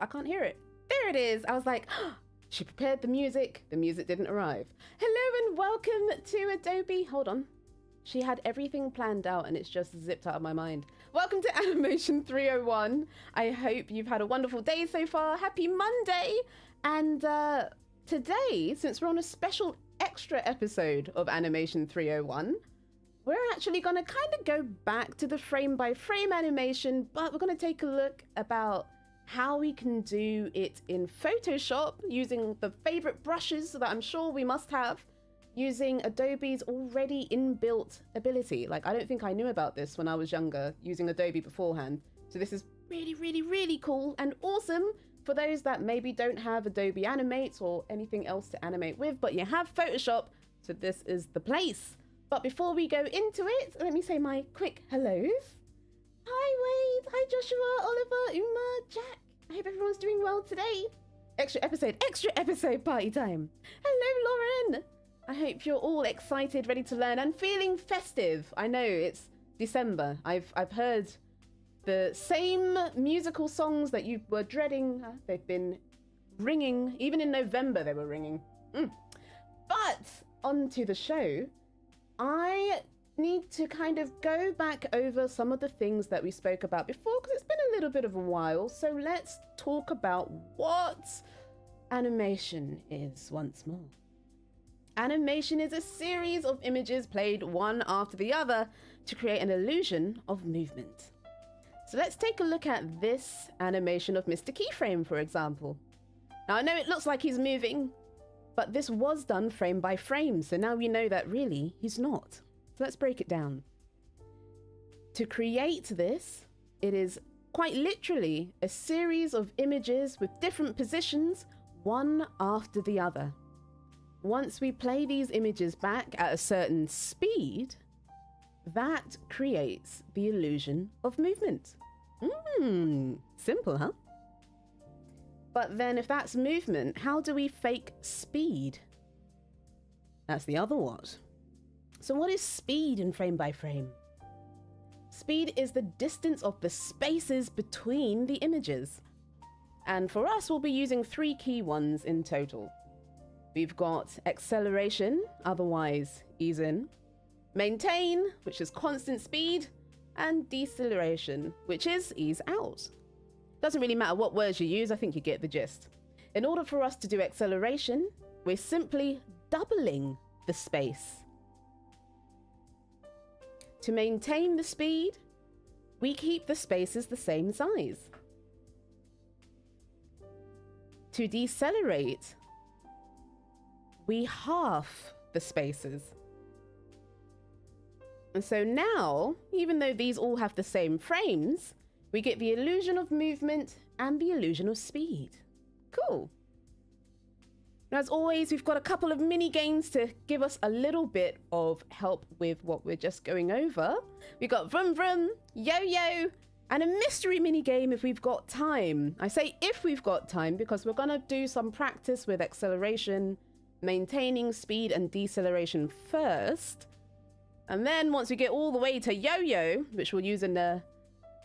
I can't hear it. There it is. I was like, she prepared the music didn't arrive. Hello and welcome to Adobe. Hold on. She had everything planned out and it's just zipped out of my mind. Welcome to Animation 301. I hope you've had a wonderful day so far. Happy Monday. And today, since we're on a special extra episode of Animation 301, we're actually going to kind of go back to the frame by frame animation, but we're going to take a look about how we can do it in Photoshop using the favorite brushes that I'm sure we must have, using Adobe's already inbuilt ability. Like, I don't think I knew about this when I was younger using Adobe beforehand. So this is really, really, really cool and awesome for those that maybe don't have Adobe Animate or anything else to animate with, but you have Photoshop. So this is the place. But before we go into it, let me say my quick hellos. Hi Wade, hi Joshua, Oliver, Uma, Jack. I hope everyone's doing well today. Extra episode party time. Hello Lauren. I hope you're all excited, ready to learn and feeling festive. I know it's December. I've heard the same musical songs that you were dreading. They've been ringing. Even in November they were ringing. But on to the show. I need to kind of go back over some of the things that we spoke about before because it's been a little bit of a while. So let's talk about what animation is once more. Animation is a series of images played one after the other to create an illusion of movement. So let's take a look at this animation of Mr. Keyframe, for example. Now I know it looks like he's moving, but this was done frame by frame, so now we know that really he's not. So let's break it down. To create this, it is quite literally a series of images with different positions, one after the other. Once we play these images back at a certain speed, that creates the illusion of movement. Simple, huh? But then if that's movement, how do we fake speed? That's the other what. So what is speed in frame by frame? Speed is the distance of the spaces between the images. And for us, we'll be using 3 key ones in total. We've got acceleration, otherwise ease in, maintain, which is constant speed, and deceleration, which is ease out. Doesn't really matter what words you use, I think you get the gist. In order for us to do acceleration, we're simply doubling the space. To maintain the speed, we keep the spaces the same size. To decelerate, we half the spaces. And so now, even though these all have the same frames, we get the illusion of movement and the illusion of speed. Cool. Now, as always, we've got a couple of mini games to give us a little bit of help with what we're just going over. We've got Vroom Vroom, Yo-Yo, and a mystery mini game if we've got time. I say if we've got time because we're gonna do some practice with acceleration, maintaining speed and deceleration first. And then once we get all the way to Yo-Yo, which we'll use in an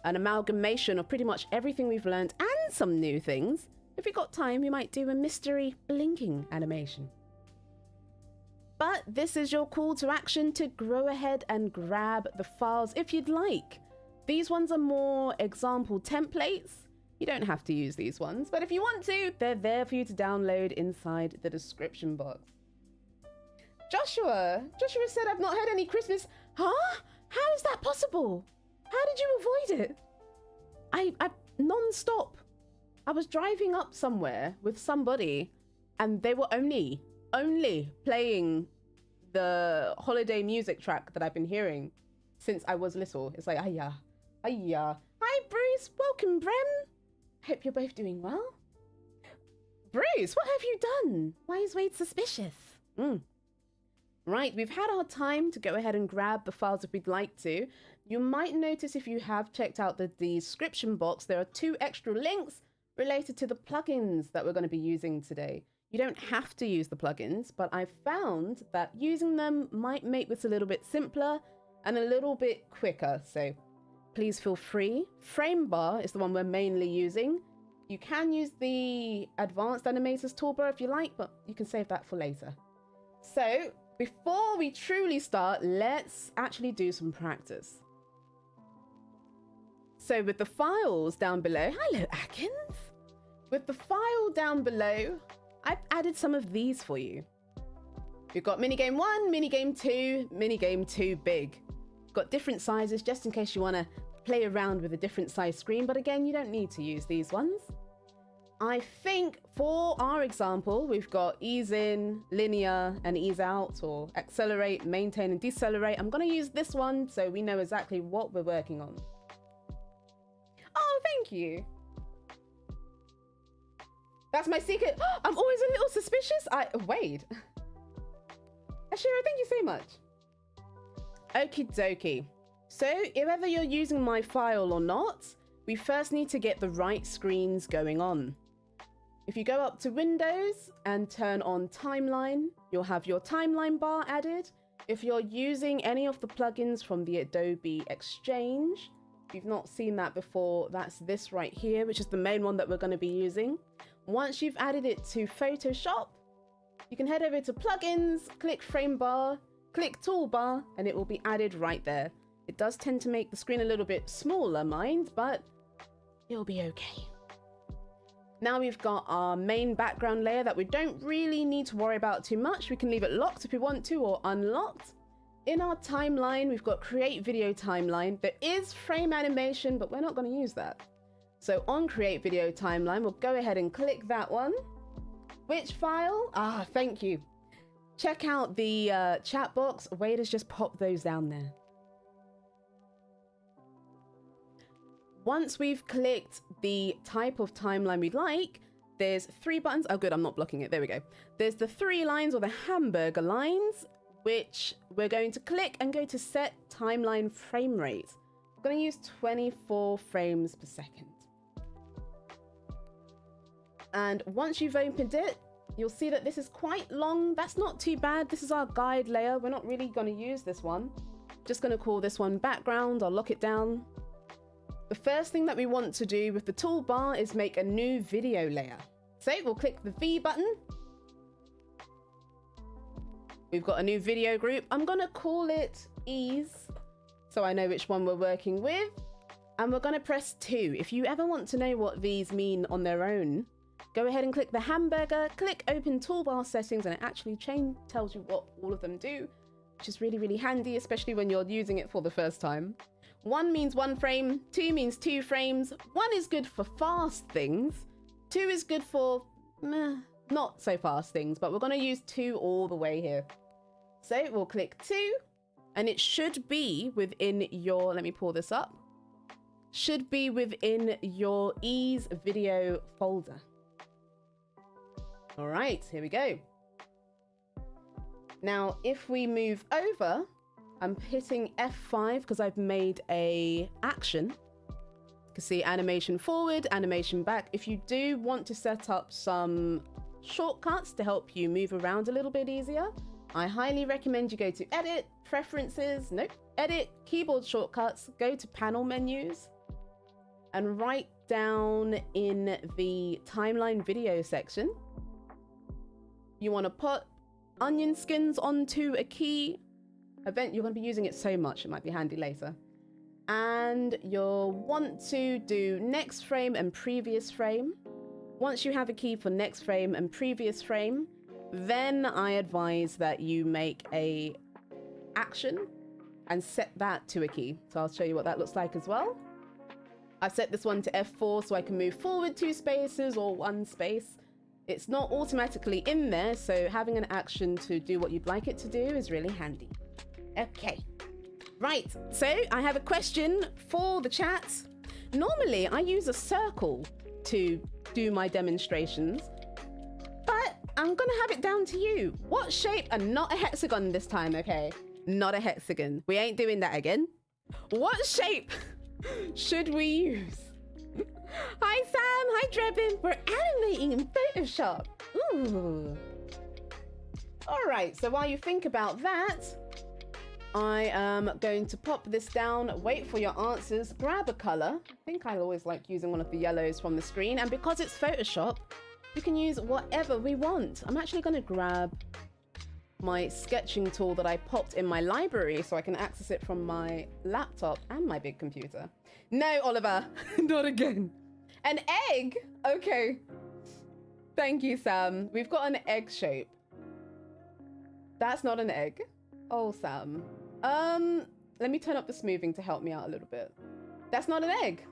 amalgamation of pretty much everything we've learned and some new things, if we got time, we might do a mystery blinking animation. But this is your call to action to go ahead and grab the files if you'd like. These ones are more example templates. You don't have to use these ones, but if you want to, they're there for you to download inside the description box. Joshua said I've not heard any Christmas. Huh? How is that possible? How did you avoid it? I non-stop. I was driving up somewhere with somebody and they were only playing the holiday music track that I've been hearing since I was little. It's like, hiya. Hi, Bruce. Welcome, Brem. Hope you're both doing well. Bruce, what have you done? Why is Wade suspicious? Right, we've had our time to go ahead and grab the files if we'd like to. You might notice if you have checked out the description box, there are 2 extra links related to the plugins that we're going to be using today. You don't have to use the plugins, but I've found that using them might make this a little bit simpler and a little bit quicker. So please feel free. Frame bar is the one we're mainly using. You can use the advanced animators toolbar if you like, but you can save that for later. So before we truly start, let's actually do some practice. So with the files down below, hello Atkins. With the file down below, I've added some of these for you. We've got minigame 1, minigame 2, minigame 2 big. Got different sizes just in case you want to play around with a different size screen, but again, you don't need to use these ones. I think for our example, we've got ease in, linear, and ease out, or accelerate, maintain, and decelerate. I'm going to use this one so we know exactly what we're working on. Oh, thank you. That's my secret. I'm always a little suspicious. Wait. Ashira, thank you so much. Okie dokie. So, if ever you're using my file or not, we first need to get the right screens going on. If you go up to Windows and turn on Timeline, you'll have your timeline bar added. If you're using any of the plugins from the Adobe Exchange, if you've not seen that before, that's this right here, which is the main one that we're going to be using. Once you've added it to Photoshop, you can head over to Plugins, click Frame Bar, click Toolbar, and it will be added right there. It does tend to make the screen a little bit smaller, mind, but it'll be okay. Now we've got our main background layer that we don't really need to worry about too much. We can leave it locked if we want to, or unlocked. In our timeline, we've got Create Video Timeline. There is frame animation, but we're not going to use that. So on Create Video Timeline, we'll go ahead and click that one. Which file? Thank you. Check out the chat box. Waiter's just popped those down there. Once we've clicked the type of timeline we'd like, there's 3 buttons. Oh, good, I'm not blocking it. There we go. There's the 3 lines, or the hamburger lines, which we're going to click and go to set timeline frame rate. I'm going to use 24 frames per second. And once you've opened it, you'll see that this is quite long. That's not too bad. This is our guide layer. We're not really going to use this one. Just going to call this one background. I'll lock it down. The first thing that we want to do with the toolbar is make a new video layer. So we'll click the V button. We've got a new video group. I'm going to call it ease, so I know which one we're working with. And we're going to press 2. If you ever want to know what these mean on their own, go ahead and click the hamburger, click open toolbar settings, and it actually tells you what all of them do, which is really, really handy, especially when you're using it for the first time. 1 means 1 frame, 2 means 2 frames. 1 is good for fast things. 2 is good for not so fast things, but we're going to use 2 all the way here. So we'll click 2, and it should be within your, let me pull this up, should be within your ease video folder. All right, here we go. Now, if we move over, I'm hitting F5 because I've made a action. You can see animation forward, animation back. If you do want to set up some shortcuts to help you move around a little bit easier, I highly recommend you go to Edit, Preferences, Edit, Keyboard Shortcuts, go to Panel Menus, and right down in the Timeline Video section, you want to put onion skins onto a key. You're going to be using it so much, it might be handy later. And you'll want to do next frame and previous frame. Once you have a key for next frame and previous frame, then I advise that you make a action and set that to a key. So I'll show you what that looks like as well. I've set this one to F4 so I can move forward 2 spaces or 1 space. It's not automatically in there, so having an action to do what you'd like it to do is really handy. Okay, right, so I have a question for the chat. Normally, I use a circle to do my demonstrations, but I'm gonna have it down to you. What shape, and not a hexagon this time, okay? Not a hexagon. We ain't doing that again. What shape should we use? Hi, Sam. Hi, Drebin. We're animating in Photoshop. Ooh. All right, so while you think about that, I am going to pop this down, wait for your answers, grab a color. I think I always like using one of the yellows from the screen. And because it's Photoshop, we can use whatever we want. I'm actually going to grab my sketching tool that I popped in my library so I can access it from my laptop and my big computer. No, Oliver, not again. An egg? Okay. Thank you, Sam. We've got an egg shape. That's not an egg. Oh, Sam. Let me turn up the smoothing to help me out a little bit. That's not an egg.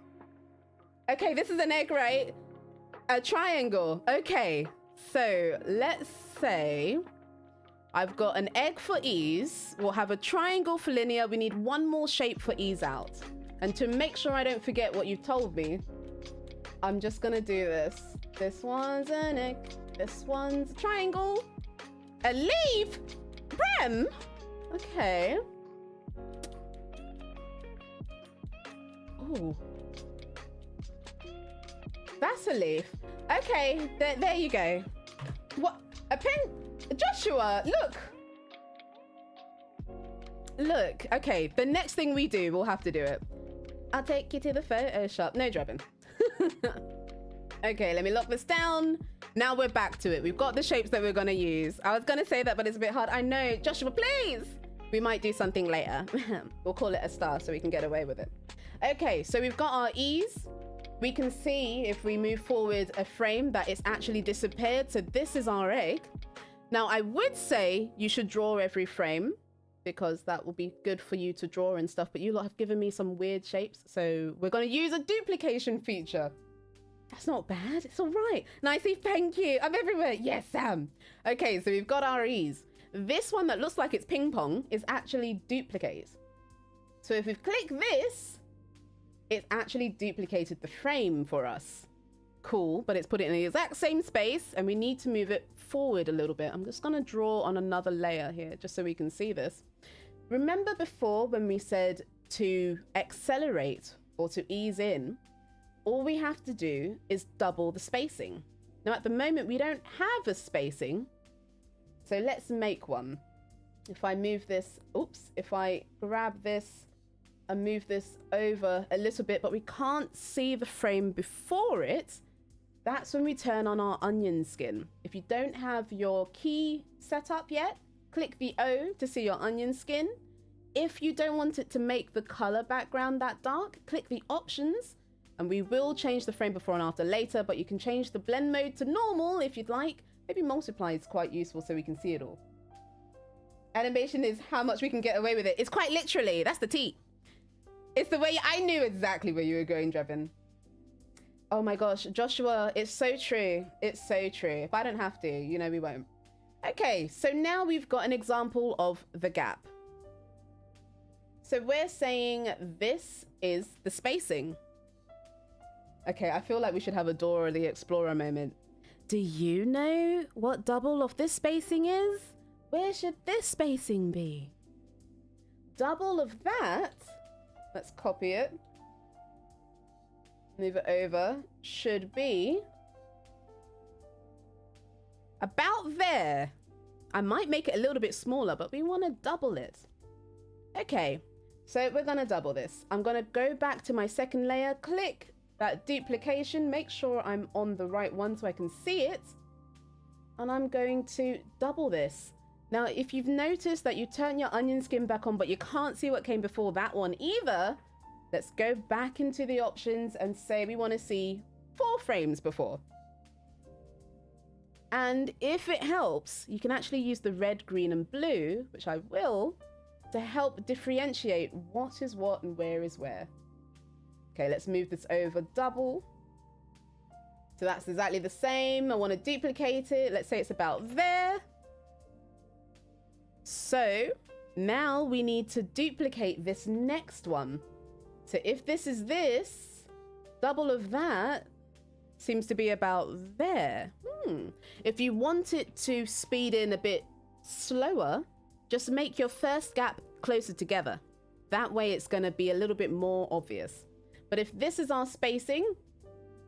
Okay, this is an egg, right? A triangle. Okay, so let's say I've got an egg for ease. We'll have a triangle for linear. We need one more shape for ease out. And to make sure I don't forget what you've told me, I'm just gonna do this. This one's an egg. This one's a triangle. A leaf? Brem? Okay. Oh. That's a leaf. Okay, there you go. What? A pen? Joshua, look. Look, okay, the next thing we do, we'll have to do it. I'll take you to the Photoshop. No, Drebin. Okay, let me lock this down. Now we're back to it. We've got the shapes that we're gonna use. I was gonna say that, but it's a bit hard. I know, Joshua, please. We might do something later. We'll call it a star so we can get away with it. Okay, so we've got our ease. We can see if we move forward a frame that it's actually disappeared. So this is our egg. Now I would say you should draw every frame because that will be good for you to draw and stuff. But you lot have given me some weird shapes. So we're gonna use a duplication feature. That's not bad. It's all right. Nicely, thank you. I'm everywhere. Yes, Sam. Okay, so we've got our ease. This one that looks like it's ping pong is actually duplicate. So if we click this, it's actually duplicated the frame for us. Cool, but it's put it in the exact same space and we need to move it forward a little bit. I'm just gonna draw on another layer here just so we can see this. Remember before when we said to accelerate or to ease in, all we have to do is double the spacing. Now at the moment we don't have a spacing, so let's make one. If I move this, oops, if I grab this and move this over a little bit, but we can't see the frame before it, that's when we turn on our onion skin. If you don't have your key set up yet, click the O to see your onion skin. If you don't want it to make the color background that dark, click the options, and we will change the frame before and after later, but you can change the blend mode to normal if you'd like. Maybe multiply is quite useful so we can see it all. Animation is how much we can get away with it. It's quite literally, that's the T. It's the way, I knew exactly where you were going, Drebin. Oh my gosh, Joshua, it's so true. It's so true. If I don't have to, you know we won't. Okay, so now we've got an example of the gap. So we're saying this is the spacing. Okay, I feel like we should have a Dora the Explorer moment. Do you know what double of this spacing is? Where should this spacing be? Double of that, let's copy it. Move it over, should be about there. I might make it a little bit smaller, but we want to double it. Okay, so we're going to double this. I'm going to go back to my second layer, click that duplication, make sure I'm on the right one so I can see it. And I'm going to double this. Now, if you've noticed that you turn your onion skin back on, but you can't see what came before that one either, let's go back into the options and say we want to see 4 frames before. And if it helps, you can actually use the red, green, and blue, which I will, to help differentiate what is what and where is where. Okay, let's move this over double. So that's exactly the same. I want to duplicate it. Let's say it's about there. So now we need to duplicate this next one. So if this is this, double of that seems to be about there. If you want it to speed in a bit slower, just make your first gap closer together. That way it's going to be a little bit more obvious. But if this is our spacing,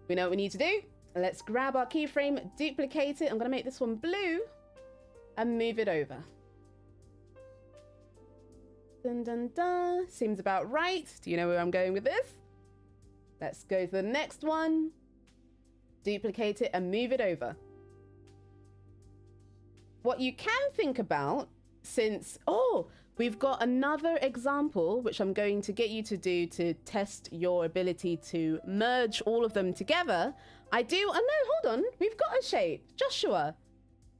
we know what we need to do. Let's grab our keyframe, duplicate it. I'm going to make this one blue and move it over. Dun, dun, dun. Seems about right. Do you know where I'm going with this? Let's go to the next one. Duplicate it and move it over. What you can think about, since, oh, we've got another example, which I'm going to get you to do to test your ability to merge all of them together. Oh no, hold on. We've got a shape. Joshua,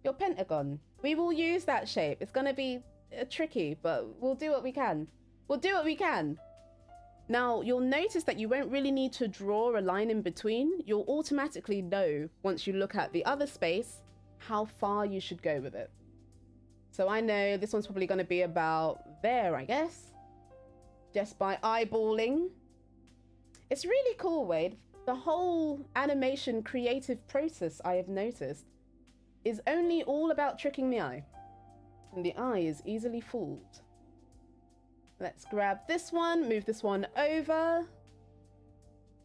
your pentagon. We will use that shape. It's going to be tricky, but we'll do what we can. We'll do what we can. Now, you'll notice that you won't really need to draw a line in between. You'll automatically know, once you look at the other space, how far you should go with it. So I know this one's probably going to be about there, I guess. Just by eyeballing. It's really cool, Wade. The whole animation creative process, I have noticed, is only all about tricking the eye. And the eye is easily fooled. Let's grab this one, move this one over.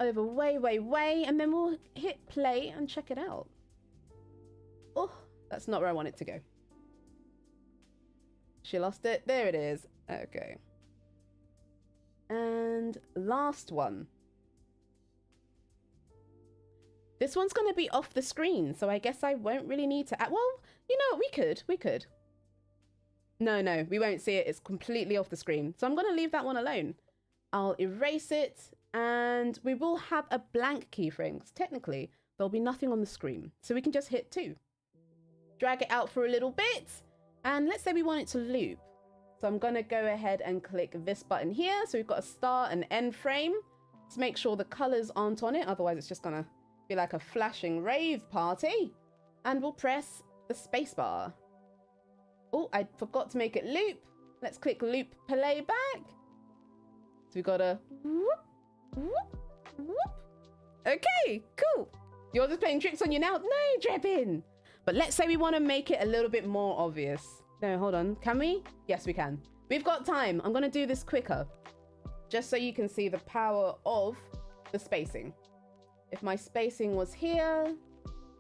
Over way, and then we'll hit play and check it out. Oh, that's not where I want it to go. She lost it. There it is. Okay. And last one. This one's going to be off the screen, so I guess I won't really need to add. Well, you know, we could. No, we won't see it. It's completely off the screen. So I'm going to leave that one alone. I'll erase it, and we will have a blank keyframe, because technically there'll be nothing on the screen. So we can just hit 2. Drag it out for a little bit, and let's say we want it to loop. So I'm going to go ahead and click this button here. So we've got a start and end frame. Let's make sure the colors aren't on it. Otherwise, it's just going to be like a flashing rave party. And we'll press the space bar. Oh, I forgot to make it loop. Let's click loop play back. So we got a whoop, whoop, whoop. Okay, cool. You're just playing tricks on you now? No, Drebin. But let's say we want to make it a little bit more obvious. No, hold on. Can we? Yes, we can. We've got time. I'm going to do this quicker, just so you can see the power of the spacing. If my spacing was here,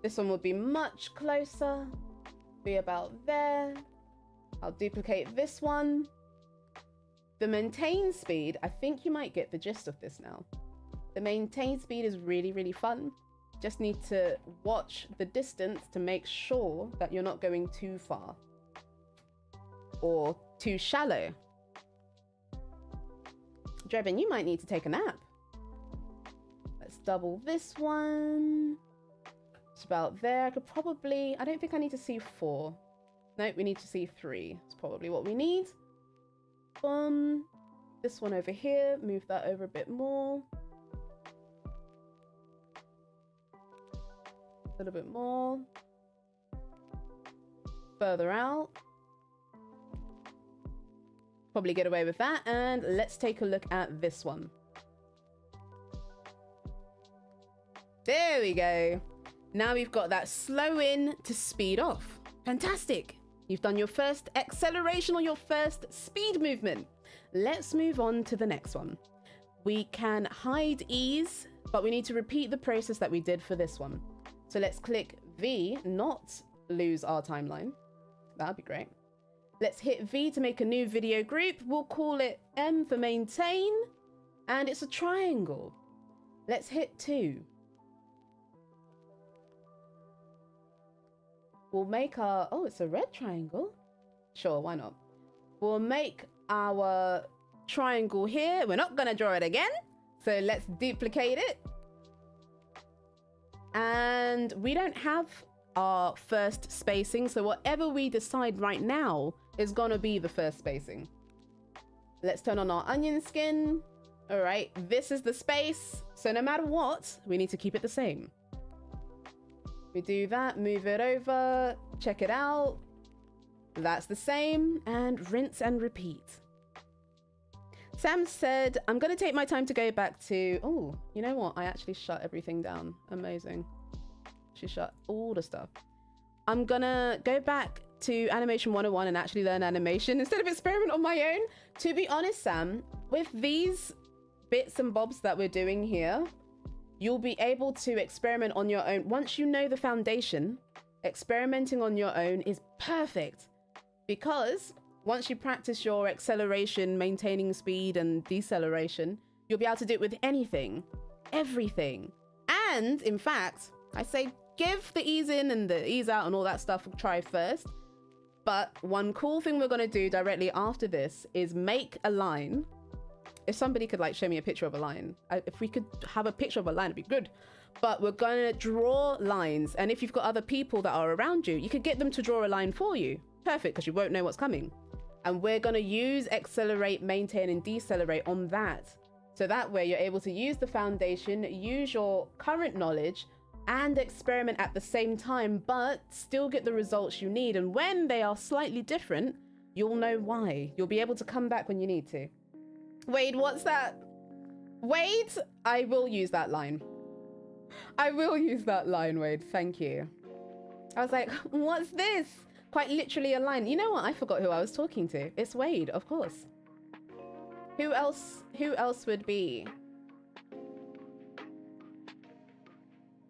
this one would be much closer. Be about there. I'll duplicate this one. The maintain speed, I think you might get the gist of this now. The maintain speed is really, really fun. Just need to watch the distance to make sure that you're not going too far or too shallow. Drebin, you might need to take a nap. Let's double this one. It's about there. I could probably, I don't think I need to see 4. No, we need to see 3. It's probably what we need. This one over here, move that over a bit more. A little bit more. Further out. Probably get away with that. And let's take a look at this one. There we go. Now we've got that slow in to speed off. Fantastic. You've done your first acceleration or your first speed movement. Let's move on to the next one. We can hide ease, but we need to repeat the process that we did for this one. So let's click V, not lose our timeline. That'd be great. Let's hit V to make a new video group. We'll call it M for maintain. And it's a triangle. Let's hit 2. We'll make our, oh, it's a red triangle. Sure, why not? We'll make our triangle here. We're not gonna draw it again. So let's duplicate it. And we don't have our first spacing. So whatever we decide right now is gonna be the first spacing. Let's turn on our onion skin. All right, this is the space. So no matter what, we need to keep it the same. We do that, move it over, check it out. That's the same, and rinse and repeat. Sam said, I'm going to take my time to go back to... Oh, you know what? I actually shut everything down. Amazing. She shut all the stuff. I'm going to go back to Animation 101 and actually learn animation instead of experiment on my own. To be honest, Sam, with these bits and bobs that we're doing here, you'll be able to experiment on your own. Once you know the foundation, experimenting on your own is perfect because Once you practice your acceleration, maintaining speed and deceleration, you'll be able to do it with anything, everything. And in fact, I say give the ease in and the ease out and all that stuff a try first. But one cool thing we're going to do directly after this is make a line. If somebody could like show me a picture of a line, if we could have a picture of a line, it'd be good. But we're going to draw lines. And if you've got other people that are around you, you could get them to draw a line for you. Perfect, because you won't know what's coming. And we're going to use accelerate, maintain, and decelerate on that. So that way you're able to use the foundation, use your current knowledge, and experiment at the same time, but still get the results you need. And when they are slightly different, you'll know why. You'll be able to come back when you need to. Wade, what's that? Wade, I will use that line. I will use that line, Wade. Thank you. I was like, what's this? Quite literally a line. You know what? I forgot who I was talking to. It's Wade, of course. Who else would be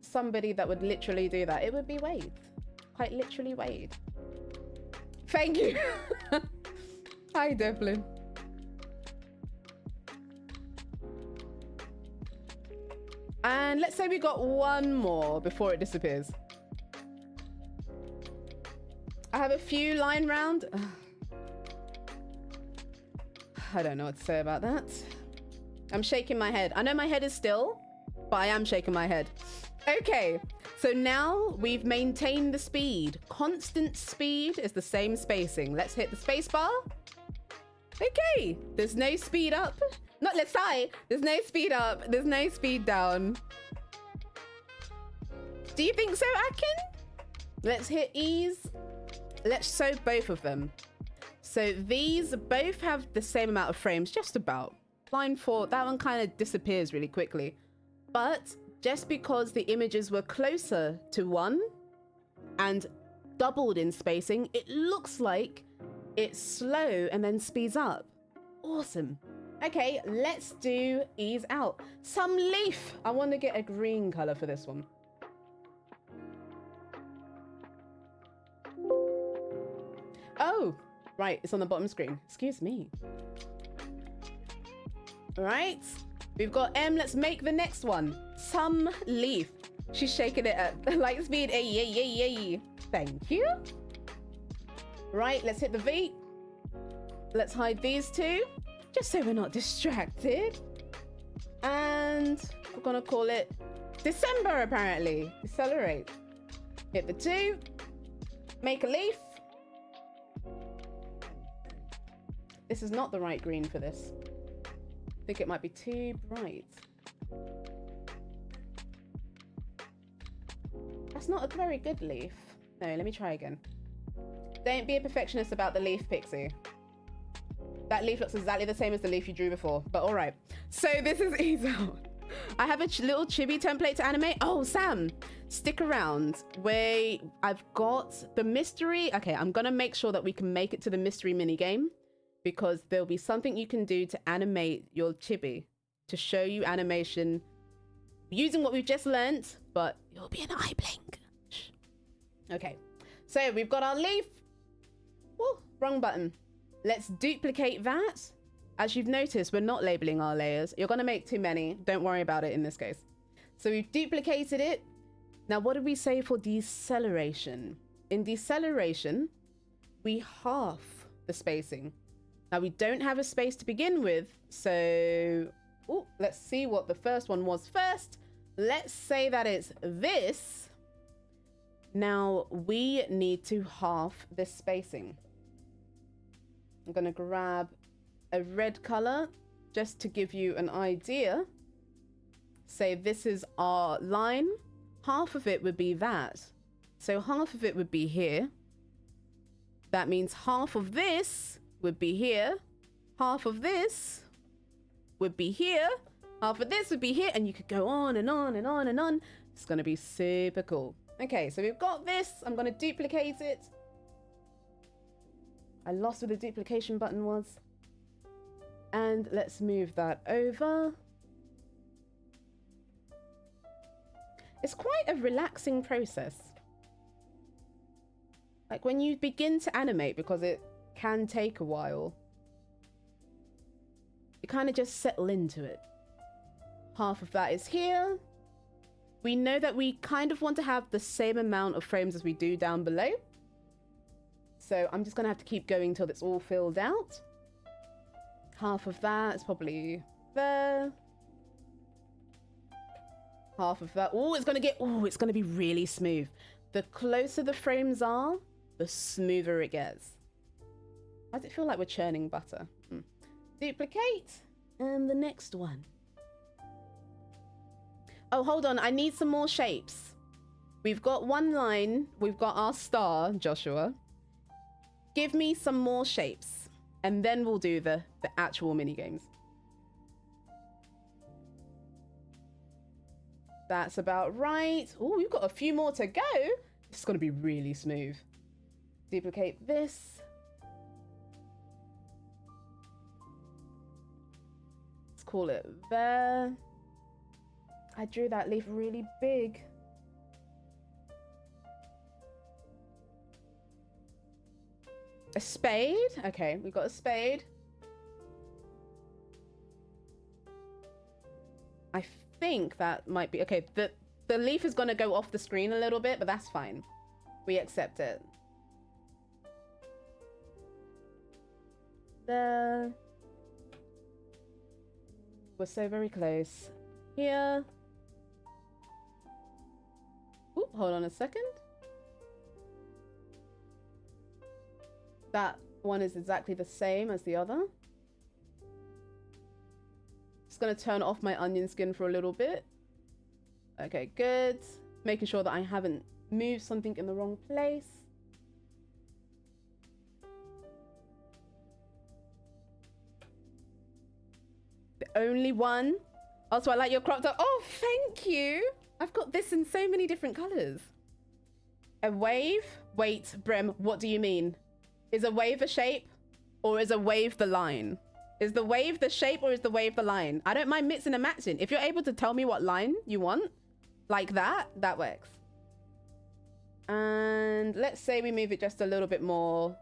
somebody that would literally do that? It would be Wade. Quite literally Wade. Thank you. Hi, Devlin. And let's say we got one more before it disappears. I have a few line round. I don't know what to say about that. I'm shaking my head. I know my head is still, but I am shaking my head. Okay, so now we've maintained the speed. Constant speed is the same spacing. Let's hit the space bar. Okay, there's no speed up. Not let's try. There's no speed up. There's no speed down. Do you think so, Akin? Let's hit ease. Let's show both of them. So these both have the same amount of frames, just about. Line 4, that one kind of disappears really quickly. But just because the images were closer to one and doubled in spacing, it looks like it's slow and then speeds up. Awesome. Okay, let's do ease out. Some leaf. I want to get a green color for this one. Oh, right, it's on the bottom screen. Excuse me. All right, we've got M. Let's make the next one. Some leaf. She's shaking it at light speed. Ay, ay, ay, ay. Thank you. Right, let's hit the V. Let's hide these two, just so we're not distracted. And we're gonna call it December, apparently. Decelerate. Hit the 2. Make a leaf. This is not the right green for this. I think it might be too bright. That's not a very good leaf. No, let me try again. Don't be a perfectionist about the leaf, Pixie. That leaf looks exactly the same as the leaf you drew before, but all right. So this is ease out. I have a little chibi template to animate. Oh, Sam, stick around. Wait, I've got the mystery. Okay, I'm gonna make sure that we can make it to the mystery mini game, because there'll be something you can do to animate your chibi, to show you animation using what we've just learnt, but you'll be an eye blink. Shh. Okay, so we've got our leaf. Oh, wrong button. Let's duplicate that. As you've noticed, we're not labeling our layers. You're gonna make too many. Don't worry about it in this case. So we've duplicated it. Now, what did we say for deceleration? In deceleration, we half the spacing. Now, we don't have a space to begin with, so let's see what the first one was first. Let's say that it's this. Now, we need to half this spacing. I'm going to grab a red color just to give you an idea. Say this is our line. Half of it would be that. So half of it would be here. That means half of this would be here, half of this would be here, half of this would be here, and you could go on and on and on and on. It's going to be super cool. Okay, so we've got this. I'm going to duplicate it. I lost where the duplication button was. And let's move that over. It's quite a relaxing process. Like when you begin to animate, because can take a while. You kind of just settle into it. Half of that is here. We know that we kind of want to have the same amount of frames as we do down below. So I'm just going to have to keep going till it's all filled out. Half of that is probably there. Half of that. Oh, it's going to get... Oh, it's going to be really smooth. The closer the frames are, the smoother it gets. Why does it feel like we're churning butter? Duplicate. And the next one. Oh, hold on. I need some more shapes. We've got one line. We've got our star, Joshua. Give me some more shapes. And then we'll do the actual mini games. That's about right. Oh, we've got a few more to go. It's going to be really smooth. Duplicate this. Let's call it there. I drew that leaf really big. A spade? Okay, we got a spade. I think that might be... Okay, the leaf is going to go off the screen a little bit, but that's fine. We accept it. There. We're so very close. Here. Ooh, hold on a second. That one is exactly the same as the other. Just gonna turn off my onion skin for a little bit. Okay, good. Making sure that I haven't moved something in the wrong place. The only one. Also, I like your crop top. Oh, thank you. I've got this in so many different colors. A wave? Wait, Brem, what do you mean? Is a wave a shape or is a wave the line? Is the wave the shape or is the wave the line? I don't mind mixing and matching. If you're able to tell me what line you want, like that works. And let's say we move it just a little bit more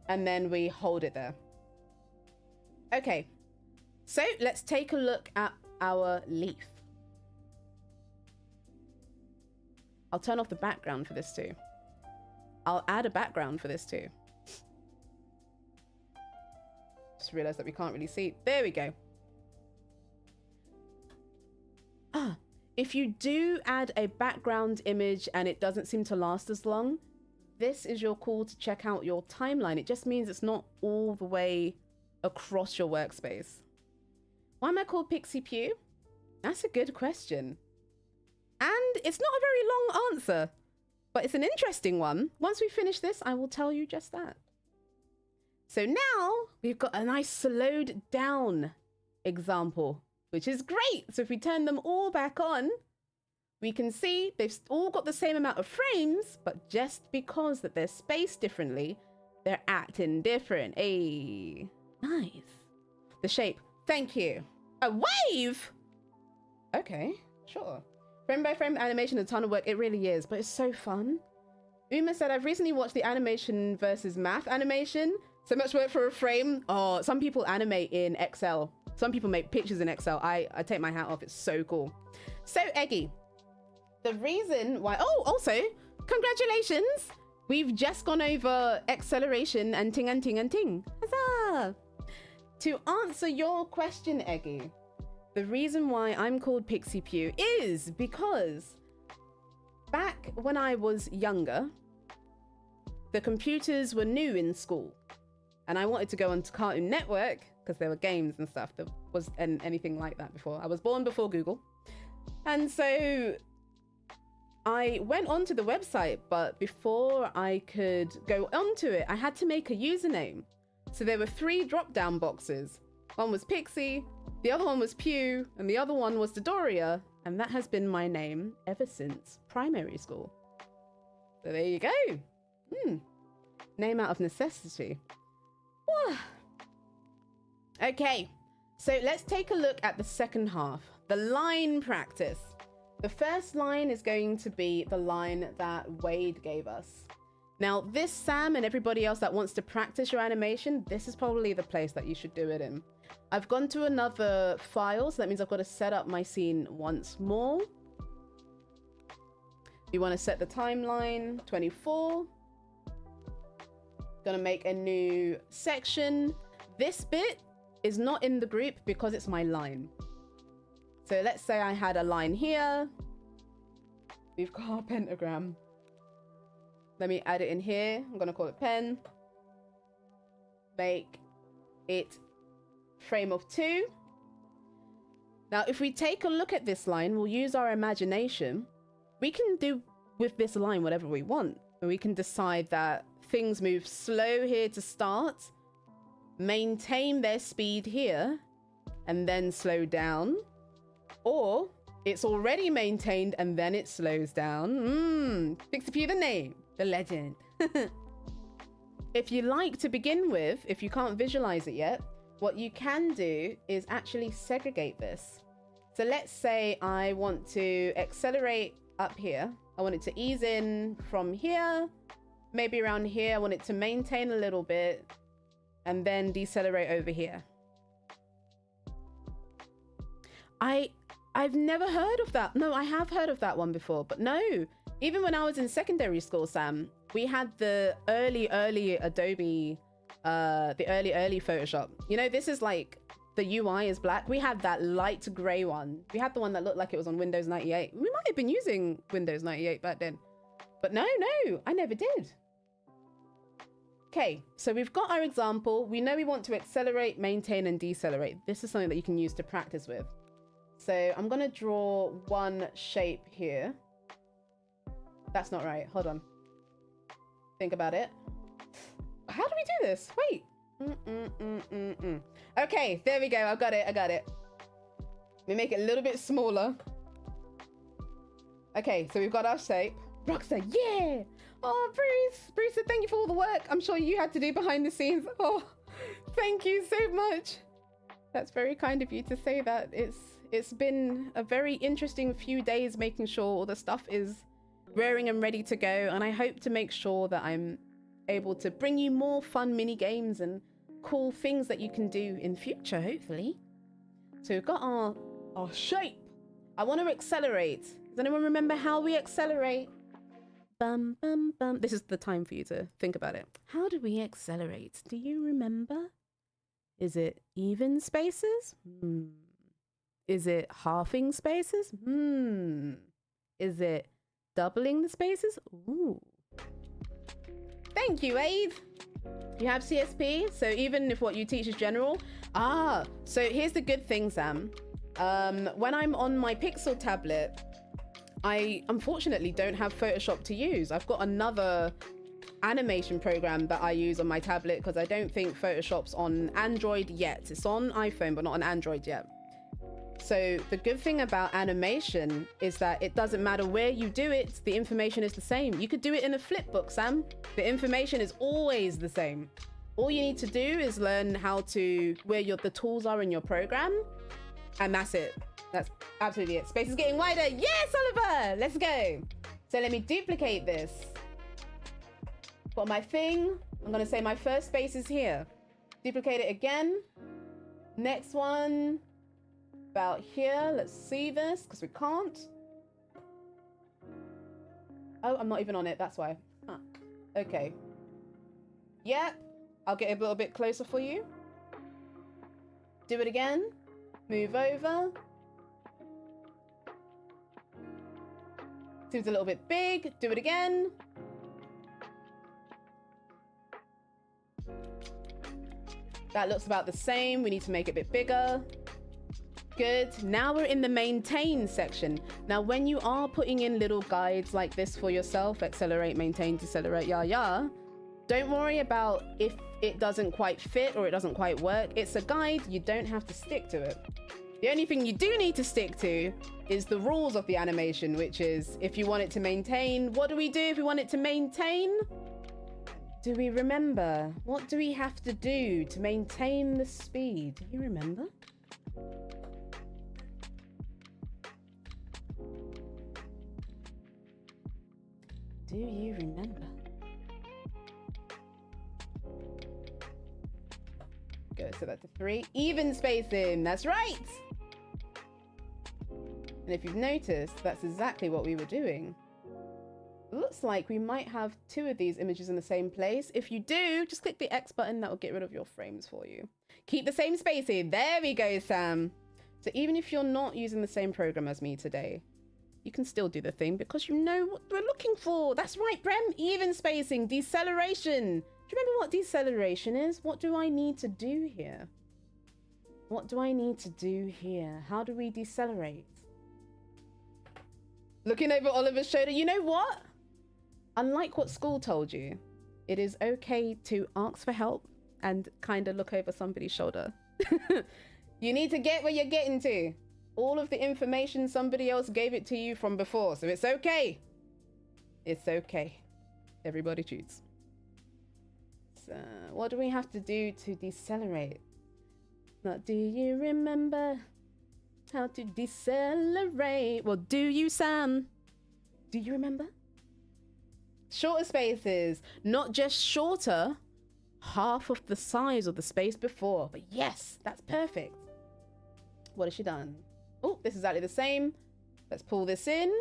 and then we hold it there. Okay, so let's take a look at our leaf. I'll turn off the background for this too. I'll add a background for this too. Just realized that we can't really see. There we go. Ah, if you do add a background image and it doesn't seem to last as long, this is your call to check out your timeline. It just means it's not all the way across your workspace. Why am I called Pixipui? That's a good question. And it's not a very long answer, but it's an interesting one. Once we finish this, I will tell you just that. So now we've got a nice slowed down example, which is great. So if we turn them all back on, we can see they've all got the same amount of frames, but just because that they're spaced differently, they're acting different. Hey, nice. The shape. Thank you. A wave? Okay, sure. Frame by frame animation, a ton of work. It really is, but it's so fun. Uma said, I've recently watched the animation versus math animation. So much work for a frame. Oh, some people animate in Excel. Some people make pictures in Excel. I take my hat off. It's so cool. So, Eggy, the reason why... Oh, also, congratulations. We've just gone over acceleration and ting and ting and ting. Huzzah! To answer your question, Eggy, the reason why I'm called Pixipui is because back when I was younger, the computers were new in school and I wanted to go onto Cartoon Network because there were games and stuff. There wasn't anything like that before. I was born before Google. And so I went onto the website, but before I could go onto it, I had to make a username. So there were 3 drop-down boxes. One was Pixie, the other one was Pew, and the other one was Dodoria. And that has been my name ever since primary school. So there you go. Name out of necessity. Okay, so let's take a look at the second half. The line practice. The first line is going to be the line that Wade gave us. Now, this Sam and everybody else that wants to practice your animation, this is probably the place that you should do it in. I've gone to another file, so that means I've got to set up my scene once more. You want to set the timeline, 24. Gonna make a new section. This bit is not in the group because it's my line. So let's say I had a line here. We've got a pentagram. Let me add it in here. I'm gonna call it pen. Make it frame of 2. Now, if we take a look at this line, we'll use our imagination. We can do with this line whatever we want. We can decide that things move slow here to start, maintain their speed here, and then slow down. Or it's already maintained and then it slows down. Pixipui the name, the legend. If you like to begin with, if you can't visualize it yet, what you can do is actually segregate this. So let's say I want to accelerate up here. I want it to ease in from here, maybe around here. I want it to maintain a little bit and then decelerate over here. I've never heard of that. No, I have heard of that one before, but no. Even when I was in secondary school, Sam, we had the early Adobe, the early Photoshop. You know, this is like the UI is black. We had that light gray one. We had the one that looked like it was on Windows 98. We might have been using Windows 98 back then, but no, I never did. Okay, so we've got our example. We know we want to accelerate, maintain, and decelerate. This is something that you can use to practice with. So I'm gonna draw one shape here. That's not right. Hold on. Think about it. How do we do this? Wait. Okay, there we go. I got it. Let me make it a little bit smaller. Okay, so we've got our shape. Rockstar, yeah! Oh, Bruce said thank you for all the work I'm sure you had to do behind the scenes. Oh, thank you so much. That's very kind of you to say that. It's been a very interesting few days making sure all the stuff is raring and ready to go, and I hope to make sure that I'm able to bring you more fun mini games and cool things that you can do in future, hopefully. So we've got our shape. I want to accelerate. Does anyone remember how we accelerate? Bum, bum, bum. This is the time for you to think about it. How do we accelerate? Do you remember? Is it even spaces? Is it halving spaces? Is it doubling the spaces? Ooh. Thank you, Aid. You have CSP, so even if what you teach is general. So here's the good thing, Sam. When I'm on my Pixel tablet, I unfortunately don't have Photoshop to use. I've got another animation program that I use on my tablet because I don't think Photoshop's on Android yet. It's on iPhone, but not on Android yet. So the good thing about animation is that it doesn't matter where you do it, the information is the same. You could do it in a flip book, Sam. The information is always the same. All you need to do is learn how to, where the tools are in your program, and that's it. That's absolutely it. Space is getting wider. Yes, Oliver, let's go. So let me duplicate this. Got my thing. I'm gonna say my first space is here. Duplicate it again. Next one. About here. Let's see this because we can't. Oh, I'm not even on it. That's why. Fuck. Okay. Yep. I'll get a little bit closer for you. Do it again. Move over. Seems a little bit big. Do it again. That looks about the same. We need to make it a bit bigger. Good. Now we're in the maintain section. Now, when you are putting in little guides like this for yourself, accelerate, maintain, decelerate, don't worry about if it doesn't quite fit or it doesn't quite work. It's a guide. You don't have to stick to it. The only thing you do need to stick to is the rules of the animation, which is if you want it to maintain, what do we do if we want it to maintain? Do we remember? What do we have to do to maintain the speed? Do you remember? Do you remember? go. So that's a 3. Even spacing. That's right. And if you've noticed, that's exactly what we were doing. Looks like we might have 2 of these images in the same place. If you do, just click the X button. That will get rid of your frames for you. Keep the same spacing. There we go, Sam. So even if you're not using the same program as me today, you can still do the thing because you know what we're looking for. That's right, Brem. Even spacing, deceleration. Do you remember what deceleration is? What do I need to do here? What do I need to do here? How do we decelerate? Looking over Oliver's shoulder. You know what? Unlike what school told you, it is okay to ask for help and kind of look over somebody's shoulder. You need to get where you're getting to. All of the information, somebody else gave it to you from before, so it's okay. It's okay. Everybody choose. So, what do we have to do to decelerate? Now, do you remember how to decelerate? Well, do you, Sam? Do you remember? Shorter spaces, not just shorter, half of the size of the space before. But yes, that's perfect. What has she done? Oh, this is exactly the same. Let's pull this in.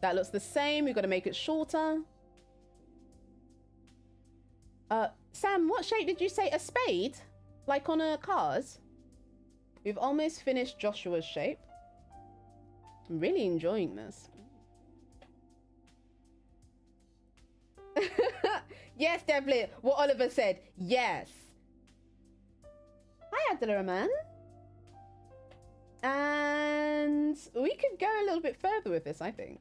That looks the same. We've got to make it shorter. Sam, what shape did you say? A spade? Like on a cars? We've almost finished Joshua's shape. I'm really enjoying this. Yes, Devlin. What Oliver said. Yes. Hi, Abdulrahman. And we could go a little bit further with this, I think.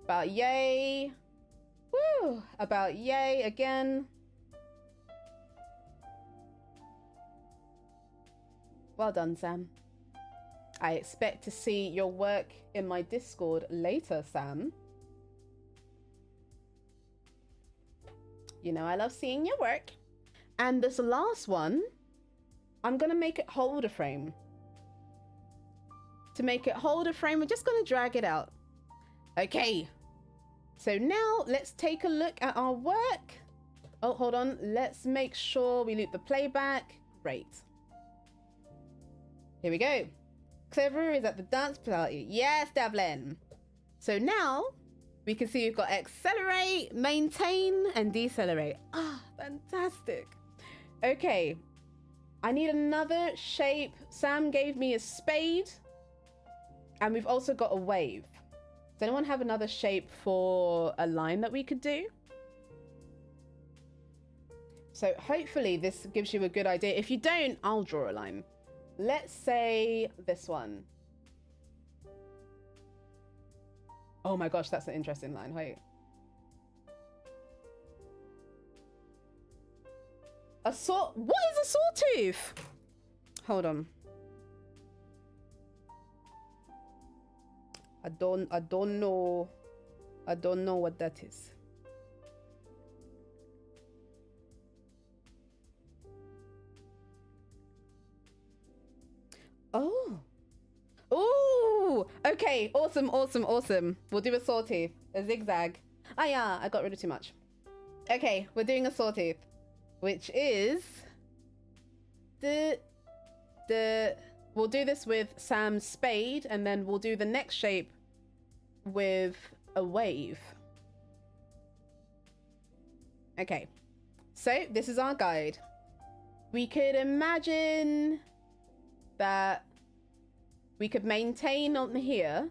About yay. Woo. About yay again. Well done, Sam. I expect to see your work in my Discord later, Sam. You know I love seeing your work. And this last one, I'm going to make it hold a frame. To make it hold a frame, we're just going to drag it out. Okay. So now let's take a look at our work. Oh, hold on. Let's make sure we loop the playback. Great. Here we go. Clever is at the dance party. Yes, Devlin. So now we can see we've got accelerate, maintain, and decelerate. Ah, fantastic. Okay. I need another shape. Sam gave me a spade. And we've also got a wave. Does anyone have another shape for a line that we could do? So hopefully this gives you a good idea. If you don't, I'll draw a line. Let's say this one. Oh my gosh, that's an interesting line. Wait. A saw... What is a sawtooth? Hold on. I don't know what that is. Oh. Ooh. Okay. Awesome. Awesome. Awesome. We'll do a sawtooth. A zigzag. Ah, yeah. I got rid of too much. Okay. We're doing a sawtooth, which is we'll do this with Sam's spade, and then we'll do the next shape with a wave. Okay. So this is our guide. We could imagine that we could maintain on here.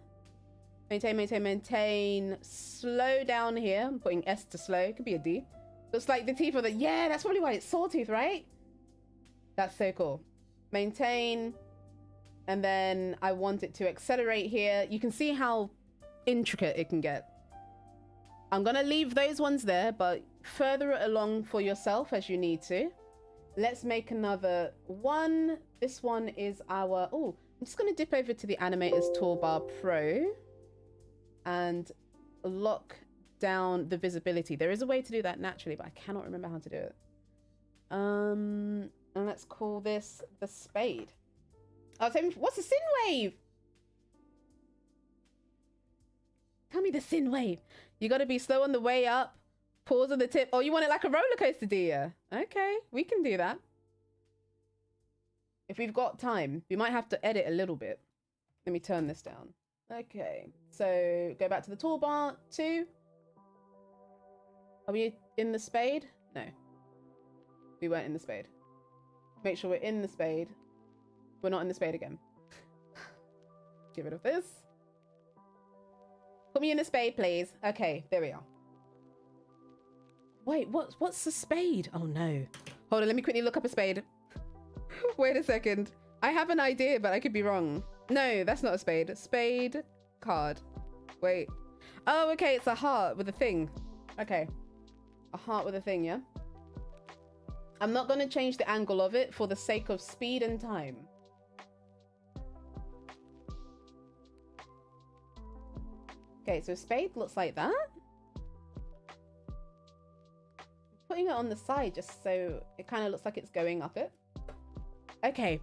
Maintain. Slow down here. I'm putting S to slow. It could be a D. Looks like the teeth of the... Yeah, that's probably why it's sawtooth, right? That's so cool. Maintain. And then I want it to accelerate here. You can see how intricate it can get. I'm going to leave those ones there, but further it along for yourself as you need to. Let's make another one. This one is our... Oh, I'm just going to dip over to the Animator's Toolbar Pro and lock down the visibility. There is a way to do that naturally, but I cannot remember how to do it. And let's call this the Spade. Oh, what's a sin wave? Tell me the sin wave. You got to be slow on the way up, pause on the tip. Oh, you want it like a roller coaster, do you? Okay, we can do that. if we've got time, we might have to edit a little bit. Let me turn this down. Okay, so go back to the toolbar. 2. Are we in the Spade? No. We weren't in the Spade. Make sure we're in the Spade. We're not in the Spade again. Get rid of this. Put me in the Spade, please. Okay, there we are. Wait, what's the Spade? Oh no. Hold on, let me quickly look up a Spade. Wait a second. I have an idea, but I could be wrong. No, that's not a Spade. Spade card. Wait. Oh, okay, it's a heart with a thing. Okay. A heart with a thing, yeah? I'm not going to change the angle of it for the sake of speed and time. Okay, so Spade looks like that. Putting it on the side just so it kind of looks like it's going up it. Okay.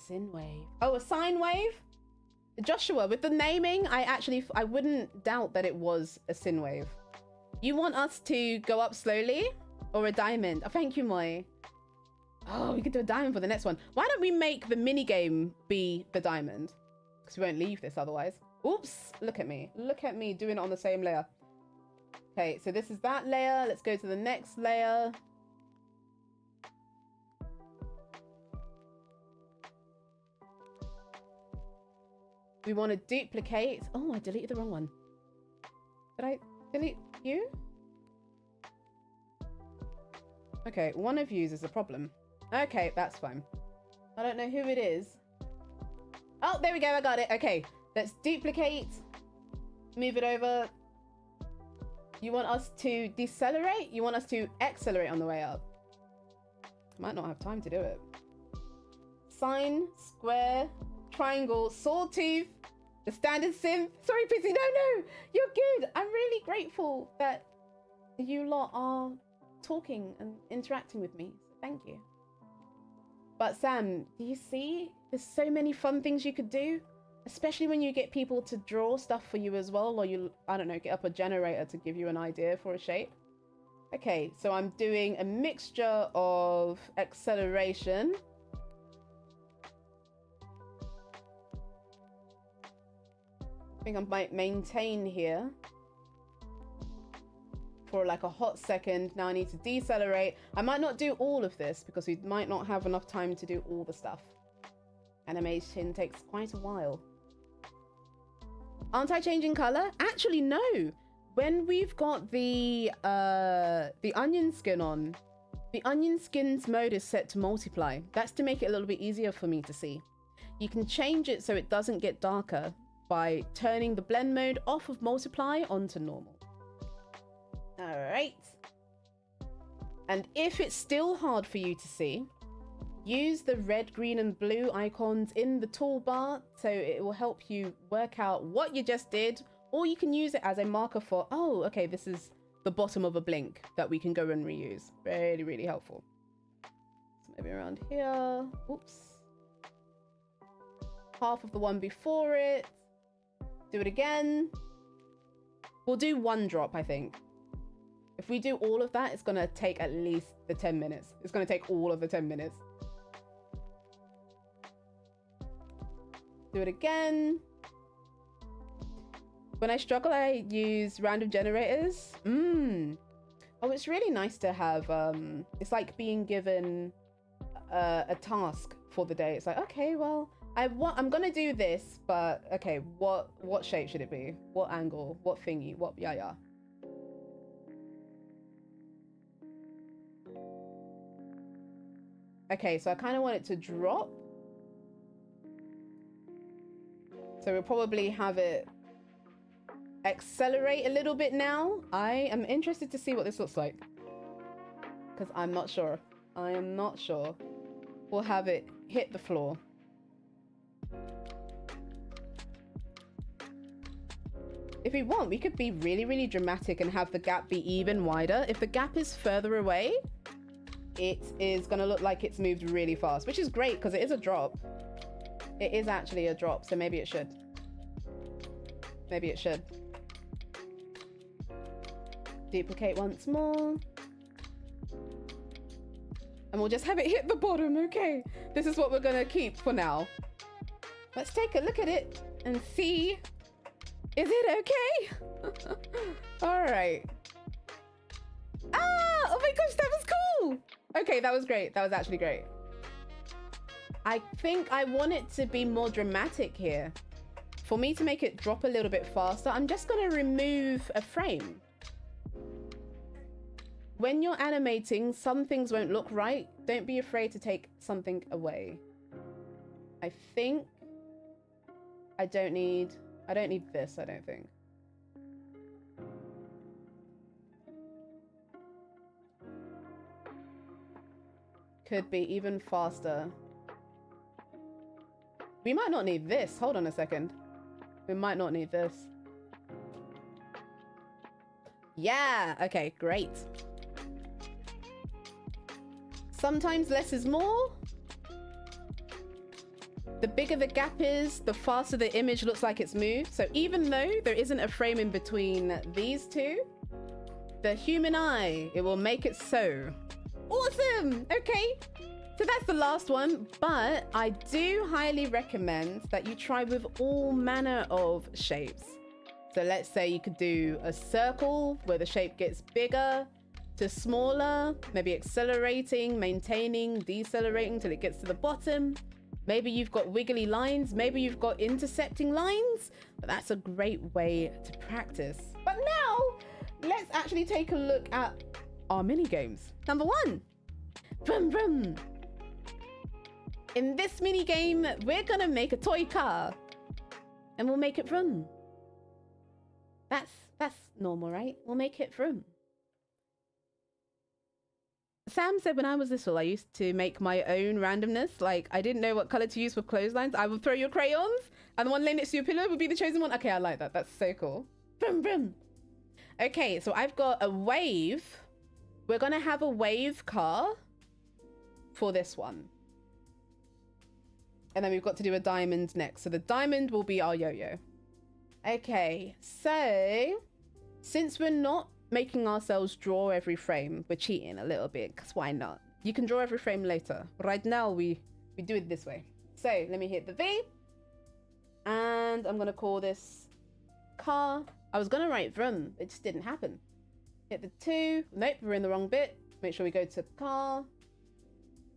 Sin wave. Oh, a sine wave? Joshua, with the naming, I wouldn't doubt that it was a sin wave. You want us to go up slowly? Or a diamond? Oh, thank you, Moi. Oh, we could do a diamond for the next one. Why don't we make the mini game be the diamond? Because we won't leave this otherwise. Oops, look at me. Look at me doing it on the same layer. Okay, so this is that layer. Let's go to the next layer. We want to duplicate. Oh, I deleted the wrong one. Did I delete you? Okay, one of yous is a problem. Okay, that's fine. I don't know who it is. Oh, there we go. I got it. Okay, let's duplicate. Move it over. You want us to decelerate? You want us to accelerate on the way up? Might not have time to do it. Sine, square, triangle, sawtooth, the standard synth. Sorry, Pixi. No, you're good. I'm really grateful that you lot are talking and interacting with me. So thank you. But Sam, do you see? There's so many fun things you could do, especially when you get people to draw stuff for you as well, or you, I don't know, get up a generator to give you an idea for a shape. Okay, so I'm doing a mixture of acceleration. I think I might maintain here for like a hot second. Now I need to decelerate. I might not do all of this because we might not have enough time to do all the stuff. Animation takes quite a while. Aren't I changing color? Actually, no. When we've got the onion skin on, the onion skin's mode is set to multiply. That's to make it a little bit easier for me to see. You can change it so it doesn't get darker by turning the blend mode off of multiply onto normal. All right. And if it's still hard for you to see, use the red, green, and blue icons in the toolbar so it will help you work out what you just did, or you can use it as a marker for, oh, okay, this is the bottom of a blink that we can go and reuse. Really, really helpful. So maybe around here. Oops. Half of the one before it. Do it again. We'll do one drop, I think. If we do all of that, it's going to take at least the 10 minutes. It's going to take all of the 10 minutes. Do it again. When I struggle, I use random generators. Oh, it's really nice to have, it's like being given a task for the day. It's like, okay, well, I'm going to do this, but okay, what shape should it be? What angle? What thingy? What, yeah. Okay, so I kind of want it to drop. So we'll probably have it accelerate a little bit now. I am interested to see what this looks like, because I'm not sure. I am not sure. We'll have it hit the floor. If we want, we could be really, really dramatic and have the gap be even wider. If the gap is further away, it is going to look like it's moved really fast, which is great because it is a drop. It is actually a drop, so maybe it should. Maybe it should. Duplicate once more. I'm And we'll just have it hit the bottom. Okay, this is what we're gonna keep for now. Let's take a look at it and see. Is it okay? All right. Ah, oh my gosh, that was cool. Okay, that was great. That was actually great. I think I want it to be more dramatic here. For me to make it drop a little bit faster, I'm just gonna remove a frame. When you're animating, some things won't look right. Don't be afraid to take something away. I think I don't need this, I don't think. Could be even faster. We might not need this. Hold on a second. We might not need this. Yeah, okay, great. Sometimes less is more. The bigger the gap is, the faster the image looks like it's moved. So even though there isn't a frame in between these two, the human eye, it will make it so. Awesome, okay. So that's the last one, but I do highly recommend that you try with all manner of shapes. So let's say you could do a circle where the shape gets bigger to smaller, maybe accelerating, maintaining, decelerating till it gets to the bottom. Maybe you've got wiggly lines, maybe you've got intercepting lines, but that's a great way to practice. But now, let's actually take a look at our mini games. Number one, Vroom Vroom. In this mini game, we're gonna make a toy car and we'll make it vroom. That's normal, right? We'll make it vroom. Sam said when I was little, I used to make my own randomness. Like, I didn't know what color to use for clotheslines. I would throw your crayons and the one laying next to your pillow would be the chosen one. Okay, I like that. That's so cool. Vroom, vroom. Okay, so I've got a wave. We're gonna have a wave car for this one. And then we've got to do a diamond next. So the diamond will be our yo-yo. Okay, so since we're not making ourselves draw every frame, we're cheating a little bit, because why not? You can draw every frame later. Right now, we do it this way. So let me hit the V. And I'm going to call this car. I was going to write vroom. It just didn't happen. Hit the 2. Nope, we're in the wrong bit. Make sure we go to car.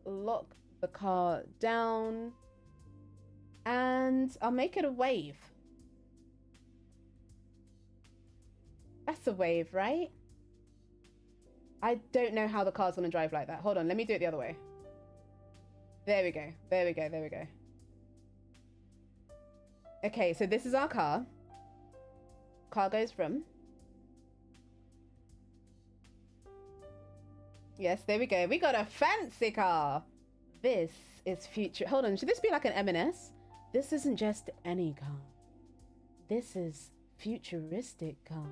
Lock the car down. And I'll make it a wave. That's a wave, right? I don't know how the car's gonna drive like that. Hold on, let me do it the other way. There we go. There we go. There we go. Okay, so this is our car. Car goes from. Yes, there we go. We got a fancy car. This is future. Hold on, should this be like an M&S? This isn't just any car. This is futuristic car.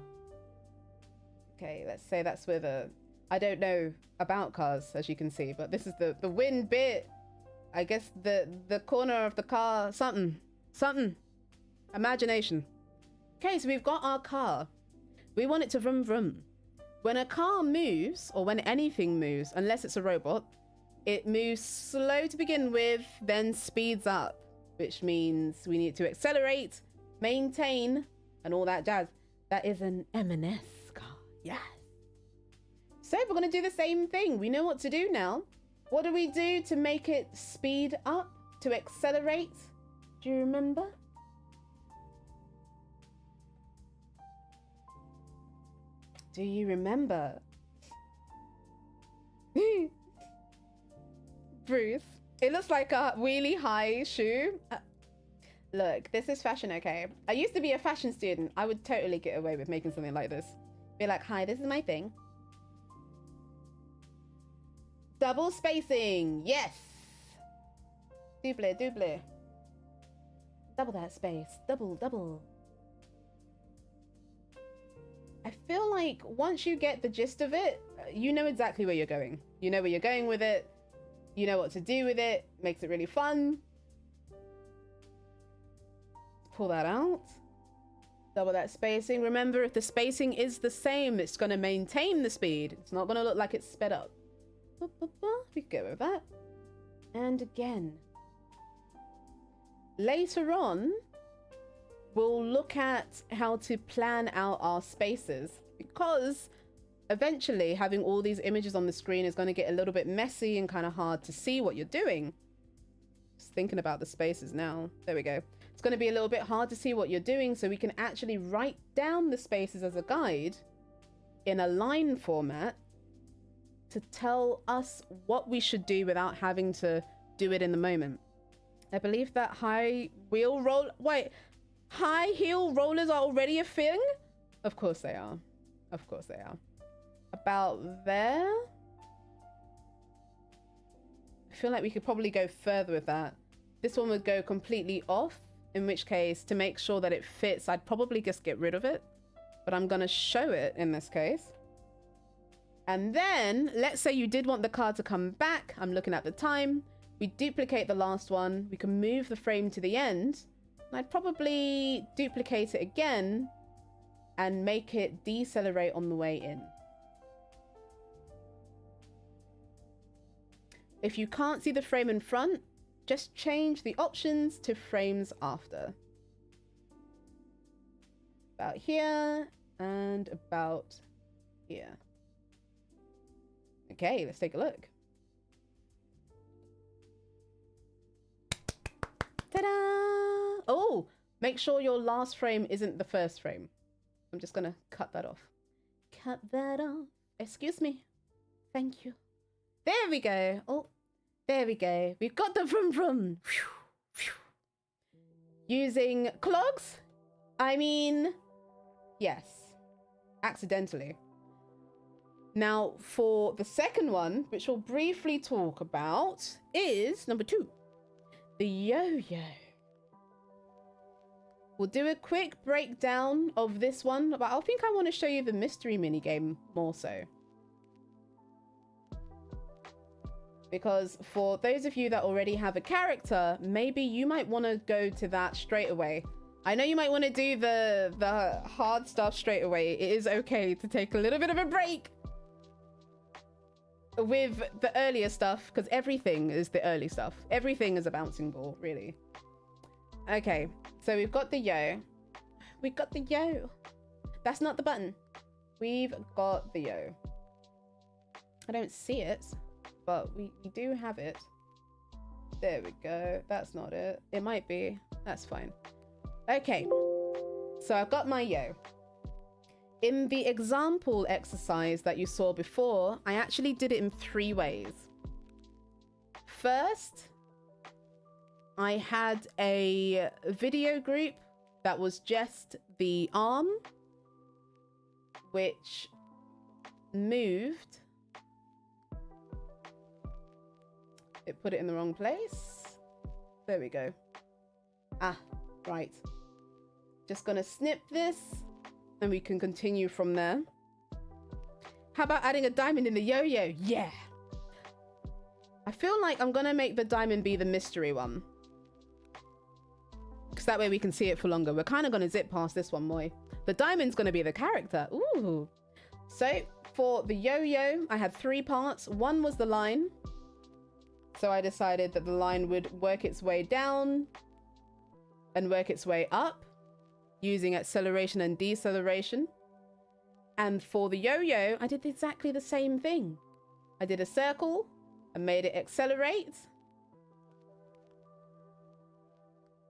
Okay, let's say that's with a... I don't know about cars, as you can see, but this is the wind bit. I guess the corner of the car, something. Imagination. Okay, so we've got our car. We want it to vroom vroom. When a car moves, or when anything moves, unless it's a robot, it moves slow to begin with, then speeds up, which means we need to accelerate, maintain, and all that jazz. That is an M&S car. Yes. So we're going to do the same thing. We know what to do now. What do we do to make it speed up, to accelerate? Do you remember? Do you remember? Bruce, it looks like a really high shoe. Look, this is fashion, okay? I used to be a fashion student. I would totally get away with making something like this. Be like, hi, this is my thing. Double spacing, yes. Double, double. Double that space, double. I feel like once you get the gist of it, you know exactly where you're going. You know where you're going with it. You know what to do with it. Makes it really fun. Pull that out. Double that spacing. Remember, if the spacing is the same, it's going to maintain the speed. It's not going to look like it's sped up. We can go with that. And again. Later on, we'll look at how to plan out our spaces, because eventually having all these images on the screen is going to get a little bit messy and kind of hard to see what you're doing. Just thinking about the spaces now. There we go. It's going to be a little bit hard to see what you're doing, so we can actually write down the spaces as a guide in a line format to tell us what we should do without having to do it in the moment. I believe that high heel rollers are already a thing. Of course they are. Of course they are. About there. I feel like we could probably go further with that. This one would go completely off, in which case, to make sure that it fits, I'd probably just get rid of it. But I'm going to show it in this case. And then, let's say you did want the card to come back. I'm looking at the time. We duplicate the last one. We can move the frame to the end. And I'd probably duplicate it again and make it decelerate on the way in. If you can't see the frame in front, just change the options to frames after. About here and about here. Okay, let's take a look. Ta-da! Oh, make sure your last frame isn't the first frame. I'm just gonna cut that off. Cut that off. Excuse me. Thank you. There we go. Oh, there we go. We've got the vroom vroom. Using clogs? I mean, yes. Accidentally. Now, for the second one, which we'll briefly talk about, is number 2. The yo-yo. We'll do a quick breakdown of this one, but I think I want to show you the mystery minigame more so. Because for those of you that already have a character, maybe you might want to go to that straight away. I know you might want to do the hard stuff straight away. It is okay to take a little bit of a break with the earlier stuff, because everything is the early stuff. Everything is a bouncing ball, really. Okay, so we've got the yo. We've got the yo. That's not the button. We've got the yo. I don't see it, but we do have it. There we go. That's not it. It might be. That's fine. Okay, so I've got my yo. In the example exercise that you saw before, I actually did it in 3 ways. First, I had a video group that was just the arm, which moved. It put it in the wrong place. There we go. Ah, right. Just gonna snip this. And we can continue from there. How about adding a diamond in the yo-yo? Yeah. I feel like I'm gonna make the diamond be the mystery one, because that way we can see it for longer. We're kind of gonna zip past this one more. The diamond's gonna be the character. Ooh. So for the yo-yo, I had 3 parts. One was the line. So I decided that the line would work its way down and work its way up, using acceleration and deceleration. And for the yo-yo, I did exactly the same thing. I did a circle and made it accelerate.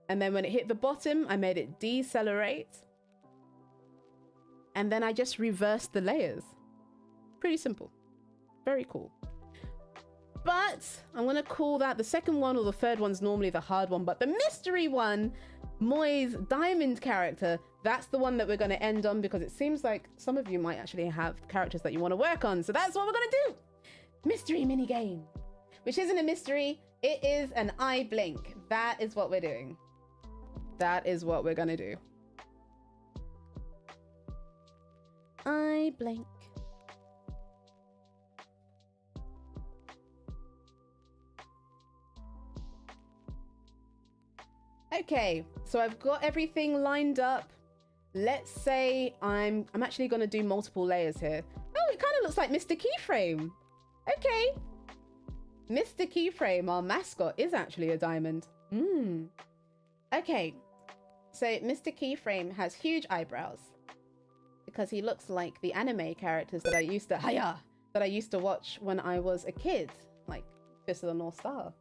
And then when it hit the bottom, I made it decelerate. And then I just reversed the layers. Pretty simple. Very cool. But I'm gonna call that the second one, or the third one's normally the hard one, but the mystery one, Moy's diamond character, that's the one that we're going to end on, because it seems like some of you might actually have characters that you want to work on. So that's what we're going to do. Mystery mini game, which isn't a mystery. It is an eye blink. That is what we're doing. That is what we're going to do. Eye blink. Okay, so I've got everything lined up. Let's say I'm actually going to do multiple layers here. Oh, it kind of looks like Mr. Keyframe. Okay, Mr. Keyframe, our mascot, is actually a diamond. Okay, so Mr. Keyframe has huge eyebrows because he looks like the anime characters that I used to watch when I was a kid, like Fist of the North Star.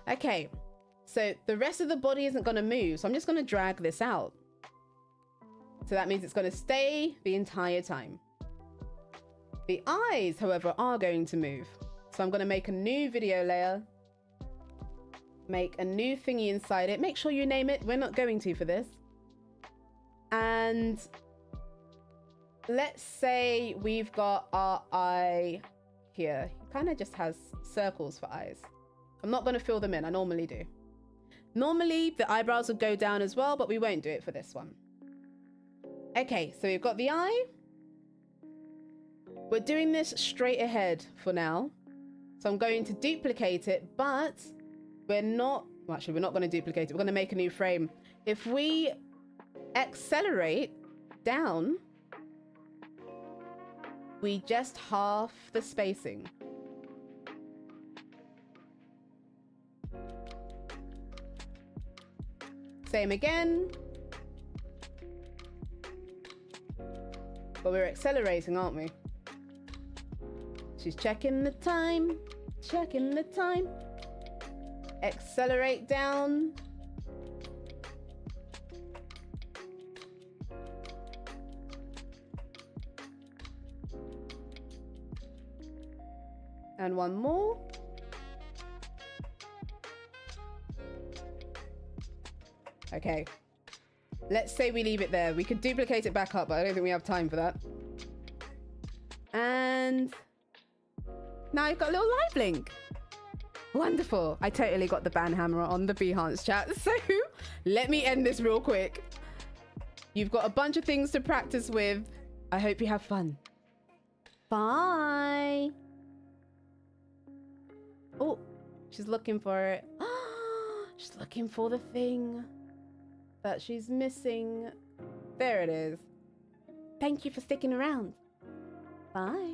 Okay, so the rest of the body isn't going to move, so I'm just going to drag this out. So that means it's going to stay the entire time. The eyes, however, are going to move. So I'm going to make a new video layer. Make a new thingy inside it. Make sure you name it. We're not going to for this. And let's say we've got our eye here. It kind of just has circles for eyes. I'm not going to fill them in. I normally do. Normally, the eyebrows would go down as well, but we won't do it for this one. Okay, so we've got the eye. We're doing this straight ahead for now. So I'm going to duplicate it, but we're not... Well, actually, we're not going to duplicate it. We're going to make a new frame. If we accelerate down, we just half the spacing. Same again. But we're accelerating, aren't we? She's checking the time. Checking the time. Accelerate down. And one more. Okay. Let's say we leave it there. We could duplicate it back up, but I don't think we have time for that. And now you've got a little live link. Wonderful. I totally got the banhammer on the Behance chat. So let me end this real quick. You've got a bunch of things to practice with. I hope you have fun. Bye. Oh, she's looking for it. She's looking for the thing that she's missing. There it is. Thank you for sticking around. Bye.